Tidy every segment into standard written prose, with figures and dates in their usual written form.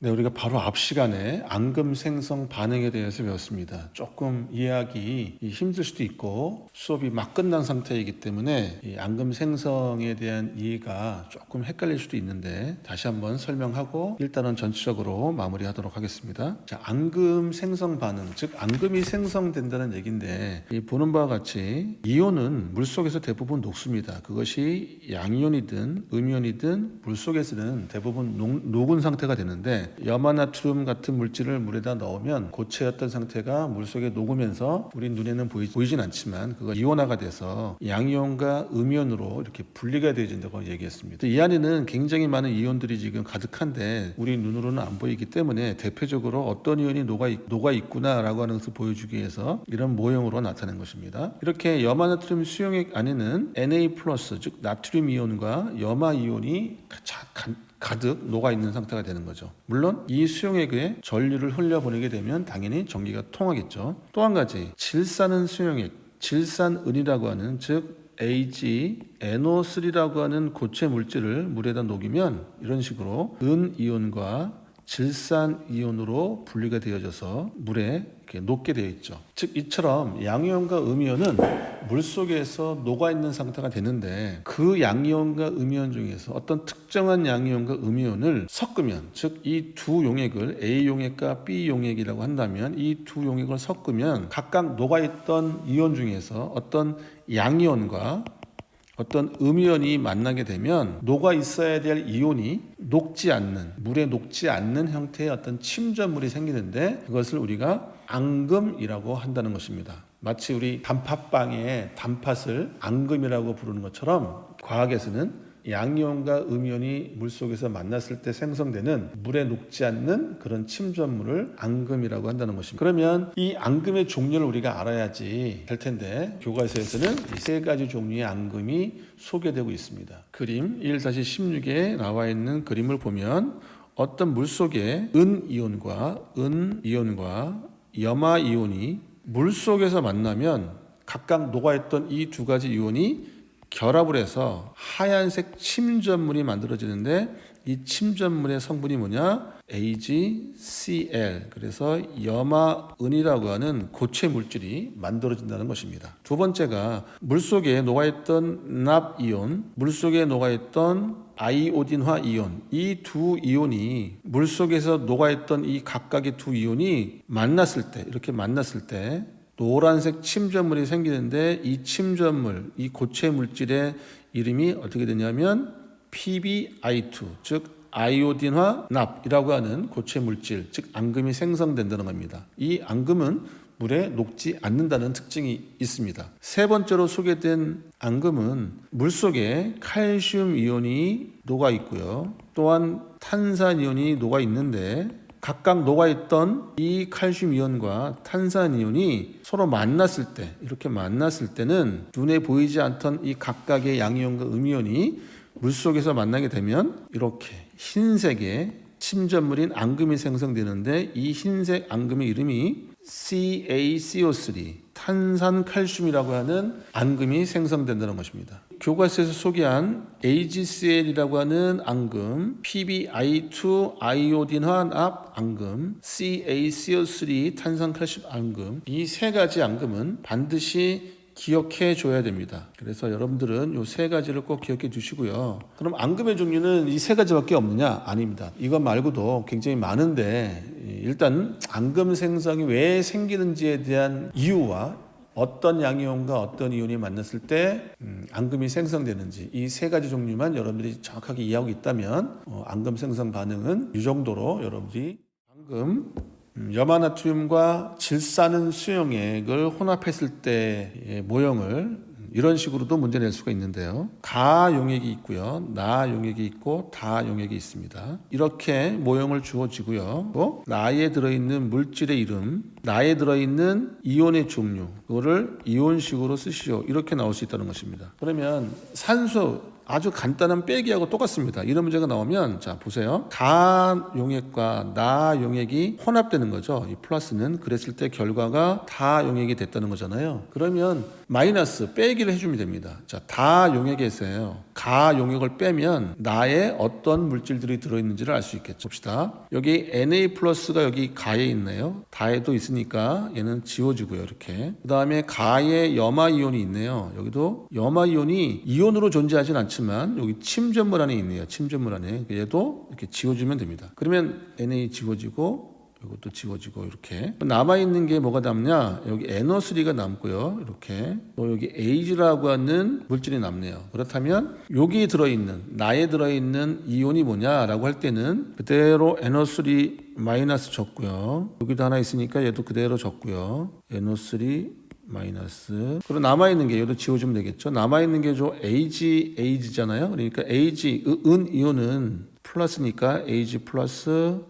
네, 우리가 바로 앞 시간에 앙금 생성 반응에 대해서 배웠습니다. 조금 이해하기 힘들 수도 있고 수업이 막 끝난 상태이기 때문에 이 앙금 생성에 대한 이해가 조금 헷갈릴 수도 있는데 다시 한번 설명하고 일단은 전체적으로 마무리하도록 하겠습니다. 자, 앙금 생성 반응, 즉 앙금이 생성된다는 얘기인데 이 보는 바와 같이 이온은 물속에서 대부분 녹습니다. 그것이 양이온이든 음이온이든 물속에서는 대부분 녹은 상태가 되는데 염화나트륨 같은 물질을 물에다 넣으면 고체였던 상태가 물속에 녹으면서 우리 눈에는 보이진 않지만 그거 이온화가 돼서 양이온과 음이온으로 이렇게 분리가 되어진다고 얘기했습니다. 이 안에는 굉장히 많은 이온들이 지금 가득한데 우리 눈으로는 안 보이기 때문에 대표적으로 어떤 이온이 녹아 있구나라고 하는 것을 보여주기 위해서 이런 모형으로 나타낸 것입니다. 이렇게 염화나트륨 수용액 안에는 Na+, 즉 나트륨 이온과 염화 이온이 가득 녹아있는 상태가 되는 거죠. 물론 이 수용액에 전류를 흘려보내게 되면 당연히 전기가 통하겠죠. 또 한 가지, 질산은 수용액, 질산은이라고 하는 즉 AgNO3라고 하는 고체 물질을 물에다 녹이면 이런 식으로 은이온과 질산이온으로 분리가 되어져서 물에 이렇게 녹게 되어 있죠. 즉 이처럼 양이온과 음이온은 물속에서 녹아있는 상태가 되는데 그 양이온과 음이온 중에서 어떤 특정한 양이온과 음이온을 섞으면 즉 이 두 용액을 A용액과 B용액이라고 한다면 이 두 용액을 섞으면 각각 녹아있던 이온 중에서 어떤 양이온과 어떤 음이온이 만나게 되면 녹아 있어야 될 이온이 물에 녹지 않는 형태의 어떤 침전물이 생기는데 그것을 우리가 앙금이라고 한다는 것입니다. 마치 우리 단팥빵의 단팥을 앙금이라고 부르는 것처럼 과학에서는 양이온과 음이온이 물속에서 만났을 때 생성되는 물에 녹지 않는 그런 침전물을 앙금이라고 한다는 것입니다. 그러면 이 앙금의 종류를 우리가 알아야지 될 텐데 교과서에서는 이 세 가지 종류의 앙금이 소개되고 있습니다. 그림 1-16에 나와 있는 그림을 보면 어떤 물속에 은이온과 염화이온이 물속에서 만나면 각각 녹아있던 이 두 가지 이온이 결합을 해서 하얀색 침전물이 만들어지는데 이 침전물의 성분이 뭐냐? AgCl. 그래서 염화은이라고 하는 고체 물질이 만들어진다는 것입니다. 두 번째가 물속에 녹아있던 납이온, 물속에 녹아있던 아이오딘화 이온, 이 두 이온이 물속에서 녹아있던 이 각각의 두 이온이 이렇게 만났을 때 노란색 침전물이 생기는데 이 침전물, 이 고체 물질의 이름이 어떻게 되냐면 PbI2, 즉 아이오딘화 납이라고 하는 고체 물질, 즉 앙금이 생성된다는 겁니다. 이 앙금은 물에 녹지 않는다는 특징이 있습니다. 세 번째로 소개된 앙금은 물속에 칼슘 이온이 녹아 있고요. 또한 탄산 이온이 녹아 있는데 각각 녹아있던 이 칼슘 이온과 탄산 이온이 서로 이렇게 만났을 때는 눈에 보이지 않던 이 각각의 양이온과 음이온이 물속에서 만나게 되면 이렇게 흰색의 침전물인 앙금이 생성되는데 이 흰색 앙금의 이름이 CaCO3, 탄산칼슘이라고 하는 앙금이 생성된다는 것입니다. 교과서에서 소개한 AgCl이라고 하는 앙금, PbI2 아이오딘화 납 앙금, CaCO3 탄산칼슘 앙금, 이 세 가지 앙금은 반드시 기억해 줘야 됩니다. 그래서 여러분들은 이 세 가지를 꼭 기억해 주시고요. 그럼 앙금의 종류는 이 세 가지밖에 없느냐? 아닙니다. 이것 말고도 굉장히 많은데 일단 앙금 생성이 왜 생기는지에 대한 이유와 어떤 양이온과 어떤 이온이 만났을 때 앙금이 생성되는지 이 세 가지 종류만 여러분들이 정확하게 이해하고 있다면 앙금 생성 반응은 이 정도로 여러분들이 앙금 염화나트륨과 질산은 수용액을 혼합했을 때의 모형을 이런 식으로도 문제 낼 수가 있는데요. 가 용액이 있고요. 나 용액이 있고 다 용액이 있습니다. 이렇게 모형을 주어지고요. 또 나에 들어있는 물질의 이름, 나에 들어있는 이온의 종류, 그거를 이온식으로 쓰시오. 이렇게 나올 수 있다는 것입니다. 그러면 산소 아주 간단한 빼기하고 똑같습니다. 이런 문제가 나오면 자 보세요. 가 용액과 나 용액이 혼합되는 거죠. 이 플러스는 그랬을 때 결과가 다 용액이 됐다는 거잖아요. 그러면 마이너스 빼기를 해주면 됩니다. 자, 다 용액에서요. 가 용액을 빼면 나에 어떤 물질들이 들어있는지를 알 수 있겠죠. 봅시다. 여기 Na 플러스가 여기 가에 있네요. 다에도 있으니까 얘는 지워지고요. 이렇게. 그 다음에 가에 염화 이온이 있네요. 여기도 염화 이온이 이온으로 존재하진 않지만 여기 침전물 안에 있네요. 침전물 안에. 얘도 이렇게 지워주면 됩니다. 그러면 Na 지워지고 이것도 지워지고 이렇게 남아있는 게 뭐가 남냐, 여기 NO3가 남고요. 이렇게 또 여기 A라고 하는 물질이 남네요. 그렇다면 여기 들어있는 나에 들어있는 이온이 뭐냐라고 할 때는 그대로 NO3 마이너스 적고요. 여기도 하나 있으니까 얘도 그대로 적고요. NO3 마이너스. 그리고 남아있는 게 얘도 지워주면 되겠죠. 남아있는 게 저 Ag잖아요. 그러니까 은 이온은 플러스니까 Ag 플러스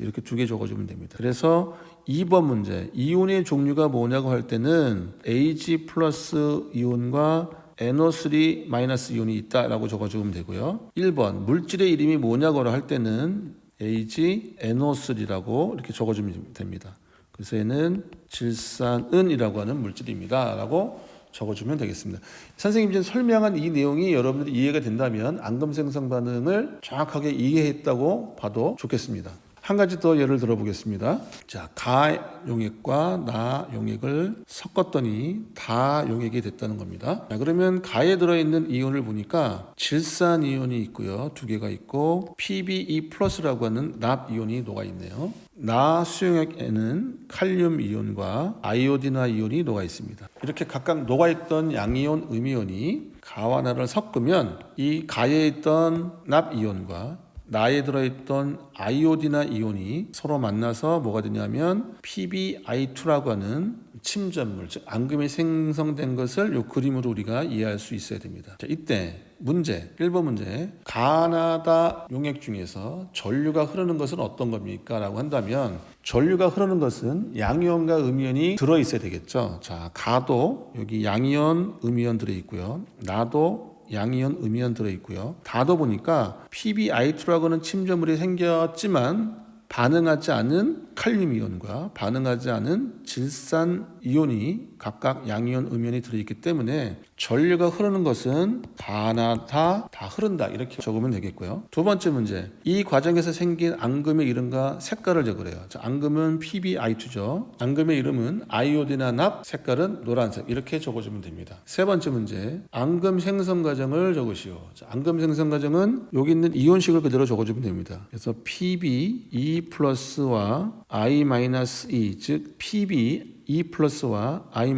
이렇게 두 개 적어주면 됩니다. 그래서 2번 문제, 이온의 종류가 뭐냐고 할 때는 Ag 플러스 이온과 NO3 마이너스 이온이 있다라고 적어주면 되고요. 1번 물질의 이름이 뭐냐고 할 때는 AgNO3라고 이렇게 적어주면 됩니다. 그래서 얘는 질산은이라고 하는 물질입니다 라고 적어주면 되겠습니다. 선생님이 지금 설명한 이 내용이 여러분들이 이해가 된다면 앙금생성 반응을 정확하게 이해했다고 봐도 좋겠습니다. 한 가지 더 예를 들어보겠습니다. 자, 가 용액과 나 용액을 섞었더니 다 용액이 됐다는 겁니다. 자, 그러면 가에 들어있는 이온을 보니까 질산 이온이 있고요. 두 개가 있고 PbE 플러스라고 하는 납 이온이 녹아 있네요. 나 수용액에는 칼륨 이온과 아이오디나 이온이 녹아 있습니다. 이렇게 각각 녹아있던 양이온, 음이온이 가와 나를 섞으면 이 가에 있던 납 이온과 나에 들어있던 아이오디나 이온이 서로 만나서 뭐가 되냐면 PbI2라고 하는 침전물, 즉 앙금이 생성된 것을 이 그림으로 우리가 이해할 수 있어야 됩니다. 자, 이때 문제, 1번 문제, 가나다 용액 중에서 전류가 흐르는 것은 어떤 겁니까? 라고 한다면 전류가 흐르는 것은 양이온과 음이온이 들어있어야 되겠죠. 자, 가도 여기 양이온, 음이온 들어있고요. 나도 양이온, 음이온 들어있고요. 다도 보니까 PbI2라고 하는 침전물이 생겼지만 반응하지 않은 칼륨 이온과 반응하지 않은 질산 이온이 각각 양이온, 음이온이 들어있기 때문에 전류가 흐르는 것은 다 흐른다 이렇게 적으면 되겠고요. 두 번째 문제, 이 과정에서 생긴 앙금의 이름과 색깔을 적으래요. 자, 앙금은 PbI2죠. 앙금의 이름은 아이오디나 납, 색깔은 노란색 이렇게 적어주면 됩니다. 세 번째 문제, 앙금 생성 과정을 적으시오. 자, 앙금 생성 과정은 여기 있는 이온식을 그대로 적어주면 됩니다. 그래서 PbE 플러스와 I-E, 즉 PbE 플러스와 I-,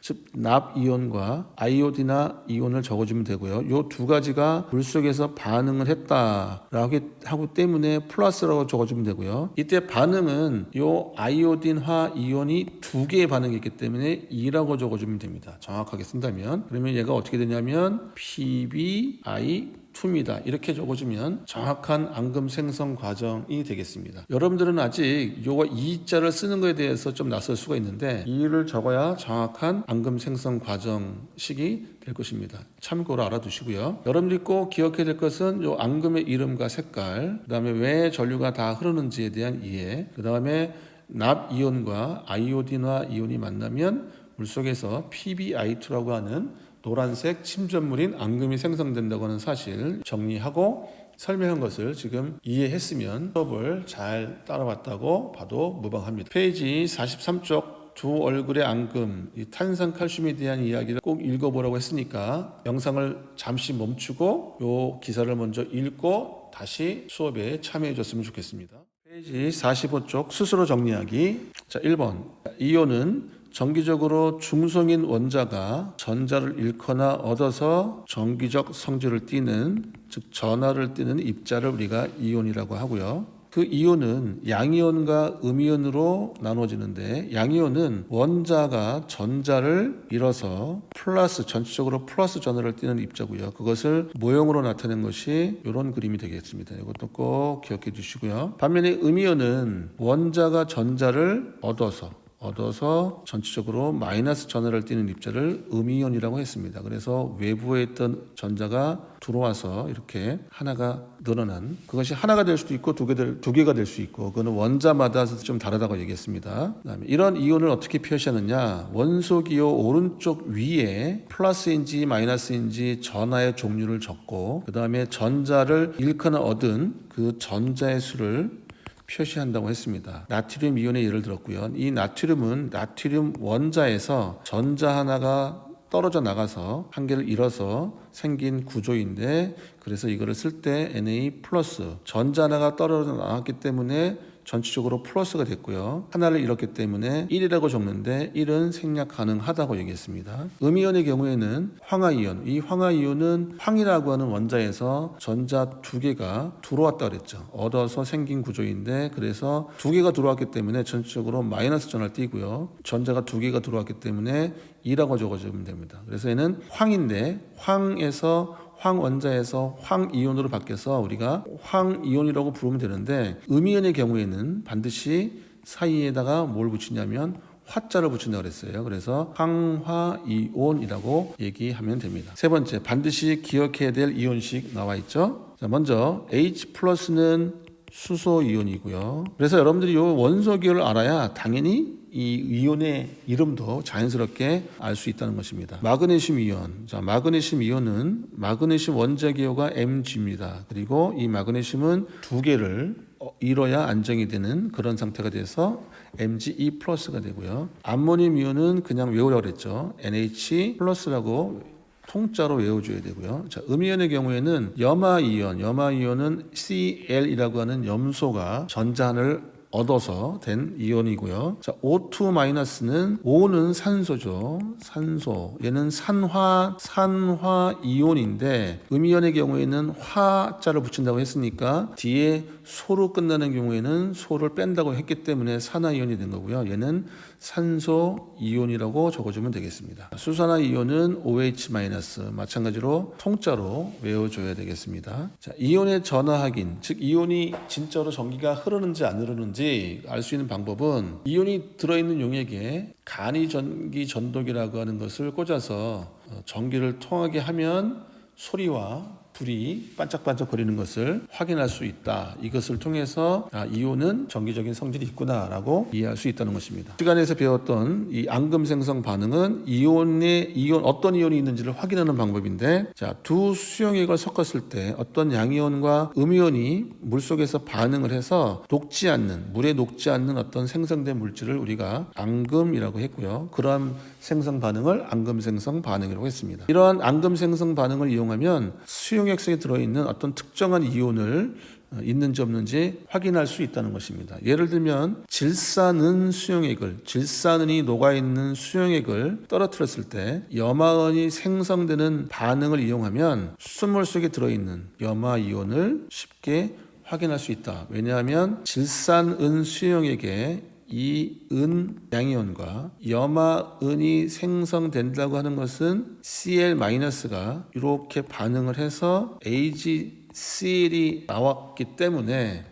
즉 납 이온과 아이오디나 이온을 적어주면 되고요. 이 두 가지가 물 속에서 반응을 했다라고 하고 때문에 플러스라고 적어주면 되고요. 이때 반응은 이 아이오딘화 이온이 두 개의 반응이 있기 때문에 2라고 적어주면 됩니다. 정확하게 쓴다면. 그러면 얘가 어떻게 되냐면 PbI2입니다. 이렇게 적어주면 정확한 앙금 생성 과정이 되겠습니다. 여러분들은 아직 요거 2자를 쓰는 거에 대해서 좀 낯설 수가 있는데 2를 적어야 정확한 앙금 생성 과정식이 될 것입니다. 참고로 알아두시고요. 여러분들이 꼭 기억해야 될 것은 요 앙금의 이름과 색깔, 그 다음에 왜 전류가 다 흐르는지에 대한 이해, 그 다음에 납 이온과 아이오딘화 이온이 만나면 물속에서 PbI2라고 하는 노란색 침전물인 앙금이 생성된다고 하는 사실 정리하고 설명한 것을 지금 이해했으면 수업을 잘 따라왔다고 봐도 무방합니다. 페이지 43쪽 두 얼굴의 앙금, 이 탄산칼슘에 대한 이야기를 꼭 읽어보라고 했으니까 영상을 잠시 멈추고 이 기사를 먼저 읽고 다시 수업에 참여해 줬으면 좋겠습니다. 페이지 45쪽 스스로 정리하기. 자, 1번, 이온은 정기적으로 중성인 원자가 전자를 잃거나 얻어서 정기적 성질을 띠는, 즉 전하를 띠는 입자를 우리가 이온이라고 하고요. 그 이온은 양이온과 음이온으로 나눠지는데 양이온은 원자가 전자를 잃어서 전체적으로 플러스 전하를 띠는 입자고요. 그것을 모형으로 나타낸 것이 이런 그림이 되겠습니다. 이것도 꼭 기억해 주시고요. 반면에 음이온은 원자가 전자를 얻어서 얻어서 전체적으로 마이너스 전하를 띠는 입자를 음이온이라고 했습니다. 그래서 외부에 있던 전자가 들어와서 이렇게 하나가 늘어난, 그것이 하나가 될 수도 있고 두 개가 될 수 있고, 그거는 원자마다 좀 다르다고 얘기했습니다. 그다음에 이런 이온을 어떻게 표시하느냐, 원소 기호 오른쪽 위에 플러스인지 마이너스인지 전하의 종류를 적고, 그 다음에 전자를 잃거나 얻은 그 전자의 수를 표시한다고 했습니다. 나트륨 이온의 예를 들었고요. 이 나트륨은 나트륨 원자에서 전자 하나가 떨어져 나가서 한 개를 잃어서 생긴 구조인데, 그래서 이거를 쓸 때 Na 플러스, 전자 하나가 떨어져 나왔기 때문에 전체적으로 플러스가 됐고요. 하나를 잃었기 때문에 1이라고 적는데 1은 생략 가능하다고 얘기했습니다. 음이온의 경우에는 황화이온, 이 황화이온은 황이라고 하는 원자에서 전자 두 개가 들어왔다 그랬죠. 얻어서 생긴 구조인데, 그래서 두 개가 들어왔기 때문에 전체적으로 마이너스 전을 띄고요. 전자가 두 개가 들어왔기 때문에 2라고 적어주면 됩니다. 그래서 얘는 황인데, 황원자에서 황이온으로 바뀌어서 우리가 황이온이라고 부르면 되는데, 음이온의 경우에는 반드시 사이에다가 뭘 붙이냐면 화자를 붙인다고 그랬어요. 그래서 황화이온이라고 얘기하면 됩니다. 세 번째, 반드시 기억해야 될 이온식 나와 있죠. 자, 먼저 H+는 수소 이온이고요. 그래서 여러분들이 이 원소 기호를 알아야 당연히 이 이온의 이름도 자연스럽게 알 수 있다는 것입니다. 마그네슘 이온. 자, 마그네슘 이온은 마그네슘 원자 기호가 Mg입니다. 그리고 이 마그네슘은 두 개를 잃어야 안정이 되는 그런 상태가 돼서 Mge+가 되고요. 암모늄 이온은 그냥 외우라고 그랬죠. NH+라고 통짜로 외워줘야 되고요. 자, 음이온의 경우에는 염화이온은 Cl이라고 하는 염소가 전자를 얻어서 된 이온이고요. 자, O2-는 O는 산소죠. 산소. 얘는 산화 이온인데, 음이온의 경우에는 화자를 붙인다고 했으니까 뒤에 소로 끝나는 경우에는 소를 뺀다고 했기 때문에 산화 이온이 된 거고요. 얘는 산소 이온이라고 적어주면 되겠습니다. 수산화 이온은 OH- 마찬가지로 통짜로 외워줘야 되겠습니다. 자, 이온의 전하 확인, 즉 이온이 진짜로 전기가 흐르는지 안 흐르는지 알 수 있는 방법은, 이온이 들어있는 용액에 간이 전기 전도기라고 하는 것을 꽂아서 전기를 통하게 하면 소리와 불이 반짝반짝 거리는 것을 확인할 수 있다. 이것을 통해서 이온은 전기적인 성질이 있구나라고 이해할 수 있다는 것입니다. 시간에서 배웠던 이 앙금 생성 반응은 어떤 이온이 있는지를 확인하는 방법인데, 자, 두 수용액을 섞었을 때 어떤 양이온과 음이온이 물속에서 반응을 해서 물에 녹지 않는 어떤 생성된 물질을 우리가 앙금이라고 했고요. 그러한 생성 반응을 앙금 생성 반응이라고 했습니다. 이러한 앙금 생성 반응을 이용하면 수용액 속에 들어있는 어떤 특정한 이온을 있는지 없는지 확인할 수 있다는 것입니다. 예를 들면 질산은이 녹아있는 수용액을 떨어뜨렸을 때 염화원이 생성되는 반응을 이용하면 수돗물 속에 들어있는 염화이온을 쉽게 확인할 수 있다. 왜냐하면 질산은 수용액에 이 은 양이온과 염화은이 생성된다고 하는 것은 Cl-가 이렇게 반응을 해서 AgCl이 나왔기 때문에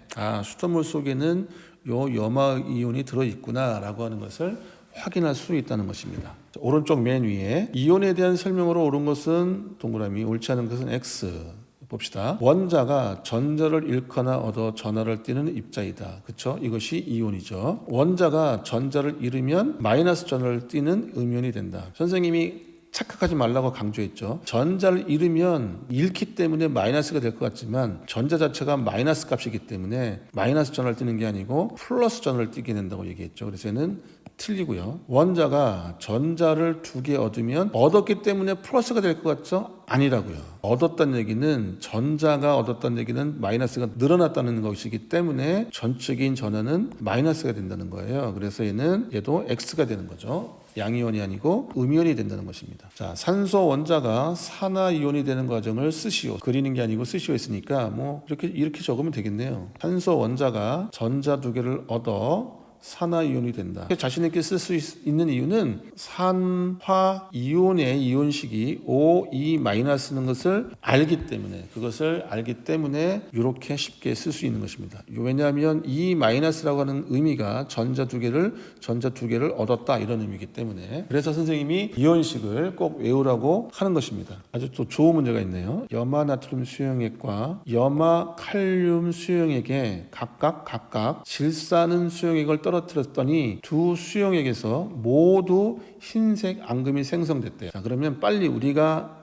수돗물 속에는 요 염화이온이 들어있구나 라고 하는 것을 확인할 수 있다는 것입니다. 오른쪽 맨 위에 이온에 대한 설명으로 옳은 것은 동그라미, 옳지 않은 것은 X. 봅시다. 원자가 전자를 잃거나 얻어 전하를 띠는 입자이다. 그렇죠? 이것이 이온이죠. 원자가 전자를 잃으면 마이너스 전하를 띠는 음이온이 된다. 선생님이 착각하지 말라고 강조했죠. 전자를 잃으면 잃기 때문에 마이너스가 될 것 같지만 전자 자체가 마이너스 값이기 때문에 마이너스 전하를 띠는 게 아니고 플러스 전하를 띠게 된다고 얘기했죠. 그래서 얘는 틀리고요. 원자가 전자를 두 개 얻으면 얻었기 때문에 플러스가 될 것 같죠? 아니라고요. 얻었다는 얘기는, 전자가 얻었다는 얘기는 마이너스가 늘어났다는 것이기 때문에 전적인 전하는 마이너스가 된다는 거예요. 그래서 얘도 X가 되는 거죠. 양이온이 아니고 음이온이 된다는 것입니다. 자, 산소 원자가 산화이온이 되는 과정을 쓰시오. 그리는 게 아니고 쓰시오 했으니까 이렇게 적으면 되겠네요. 산소 원자가 전자 두 개를 얻어 산화이온이 된다. 자신 있게 쓸 수 있는 이유는 산화 이온의 이온식이 O2-는 것을 알기 때문에, 그것을 알기 때문에 이렇게 쉽게 쓸 수 있는 것입니다. 왜냐하면 E-라고 하는 의미가 전자 두 개를 얻었다 이런 의미이기 때문에, 그래서 선생님이 이온식을 꼭 외우라고 하는 것입니다. 아주 또 좋은 문제가 있네요. 염화 나트륨 수용액과 염화 칼륨 수용액에 각각 질산은 수용액을 떨어뜨렸더니 두 수용액에서 모두 흰색 앙금이 생성됐대요. 자, 그러면 빨리 우리가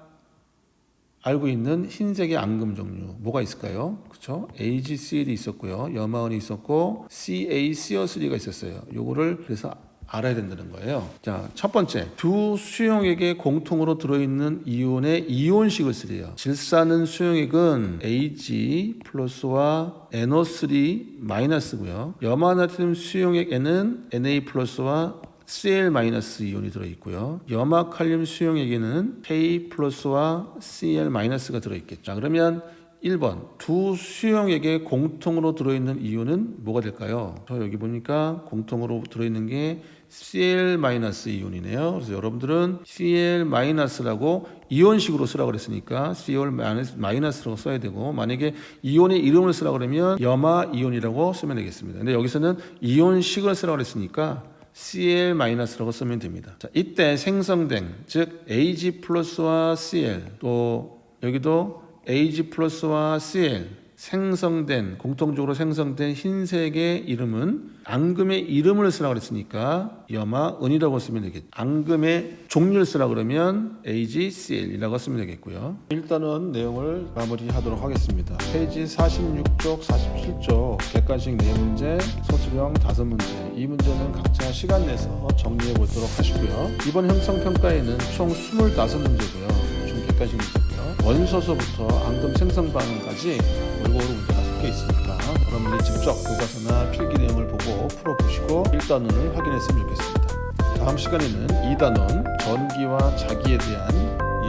알고 있는 흰색의 앙금 종류 뭐가 있을까요? 그렇죠? AgCl이 있었고요, 염화원이 있었고 CaCO3가 있었어요. 요거를 그래서 알아야 된다는 거예요. 자, 첫 번째, 두 수용액에 공통으로 들어있는 이온의 이온식을 쓰래요. 질산은 수용액은 Ag 플러스와 NO3 마이너스고요. 염화나트륨 수용액에는 Na 플러스와 Cl 마이너스 이온이 들어있고요. 염화칼륨 수용액에는 K 플러스와 Cl 마이너스가 들어있겠죠. 자, 그러면 1번, 두 수용액에 공통으로 들어있는 이온은 뭐가 될까요? 저 여기 보니까 공통으로 들어있는 게 Cl 마이너스 이온이네요. 그래서 여러분들은 Cl 마이너스라고 이온식으로 쓰라고 그랬으니까 Cl 마이너스라고 써야 되고, 만약에 이온의 이름을 쓰라고 그러면 염화 이온이라고 쓰면 되겠습니다. 근데 여기서는 이온식을 쓰라고 그랬으니까 Cl-라고 쓰면 됩니다. 자, 이때 생성된, 즉 Ag 플러스와 Cl, 또 여기도 Ag 플러스와 Cl 공통적으로 생성된 흰색의 이름은 앙금의 이름을 쓰라고 그랬으니까 염화은이라고 쓰면 되겠죠. 앙금의 종류를 쓰라고 그러면 AgCl이라고 쓰면 되겠고요. 일단은 내용을 마무리하도록 하겠습니다. 페이지 46쪽, 47쪽 객관식 네 문제, 소수령 5문제. 이 문제는 각자 시간 내서 정리해 보도록 하시고요. 이번 형성평가에는 총 25문제고요. 총 객관식 문제고요. 원소서부터 앙금 생성 반응까지 골고루 문제가 섞여 있으니까 여러분들이 직접 교과서나 필기 내용을 보고 풀어보시고 1단원을 확인했으면 좋겠습니다. 다음 시간에는 2단원 전기와 자기에 대한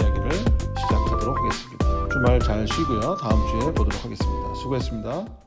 이야기를 시작하도록 하겠습니다. 주말 잘 쉬고요. 다음 주에 보도록 하겠습니다. 수고했습니다.